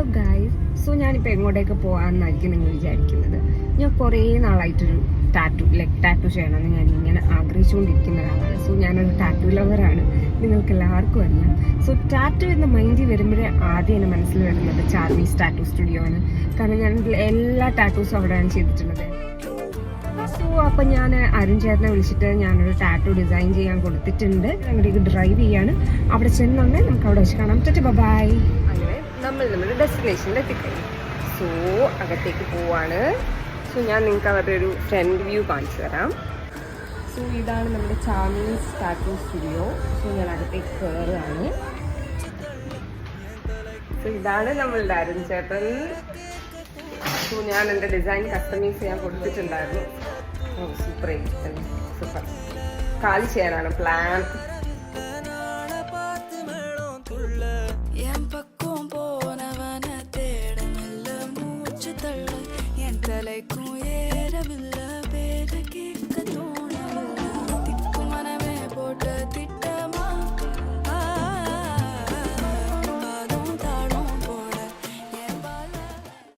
Hello guys. So ഞാനിപ്പോൾ എങ്ങോട്ടേക്ക് പോകാമെന്നായിരിക്കും നിങ്ങൾ വിചാരിക്കുന്നത്. ഞാൻ കുറേ നാളായിട്ടൊരു ടാറ്റു ചെയ്യണമെന്ന് ഞാൻ ഇങ്ങനെ ആഗ്രഹിച്ചുകൊണ്ടിരിക്കുന്ന ഒരാളാണ്. സോ ഞാനൊരു ടാറ്റു ലവറാണ്, നിങ്ങൾക്ക് എല്ലാവർക്കും അറിയാം. സോ ടാറ്റു എന്ന മൈൻഡിൽ വരുമ്പോഴേ ആദ്യം എൻ്റെ മനസ്സിൽ വരുന്നത് ചാർമീസ് ടാറ്റു സ്റ്റുഡിയോ ആണ്. കാരണം ഞാൻ എല്ലാ ടാറ്റൂസും അവിടെയാണ് ചെയ്തിട്ടുള്ളത്. സോ അപ്പം ഞാൻ അരുൺ ചേട്ടനെ വിളിച്ചിട്ട് ഞാനൊരു ടാറ്റു ഡിസൈൻ ചെയ്യാൻ കൊടുത്തിട്ടുണ്ട്. അങ്ങോട്ടേക്ക് ഡ്രൈവ് ചെയ്യാണ്. അവിടെ ചെന്നുണ്ട് നമുക്ക് അവിടെ വെച്ച് കാണാം. ബൈ. അങ്ങനെ നമ്മുടെ ഡെസ്റ്റിനേഷനിൽ എത്തിക്കഴിഞ്ഞു. സോ അകത്തേക്ക് പോവാണ്. സോ ഞാൻ നിങ്ങൾക്ക് അവരുടെ ഒരു ഫ്രണ്ട് വ്യൂ കാണിച്ചു തരാം. സോ ഇതാണ് നമ്മുടെ ചാർമീസ് ടാറ്റു സ്റ്റുഡിയോ. സോ ഞാൻ അകത്തേക്ക് കയറുകയാണ്. സോ ഇതാണ് നമ്മളുടെ അരുൺ ചേട്ടൻ. സോ ഞാൻ എൻ്റെ ഡിസൈൻ കസ്റ്റമൈസ് ചെയ്യാൻ കൊടുത്തിട്ടുണ്ടായിരുന്നു. സൂപ്പർ സൂപ്പർ കാലി ചെയ്യാനാണ് പ്ലാൻ. தலைக்கும் ஏறவில்லை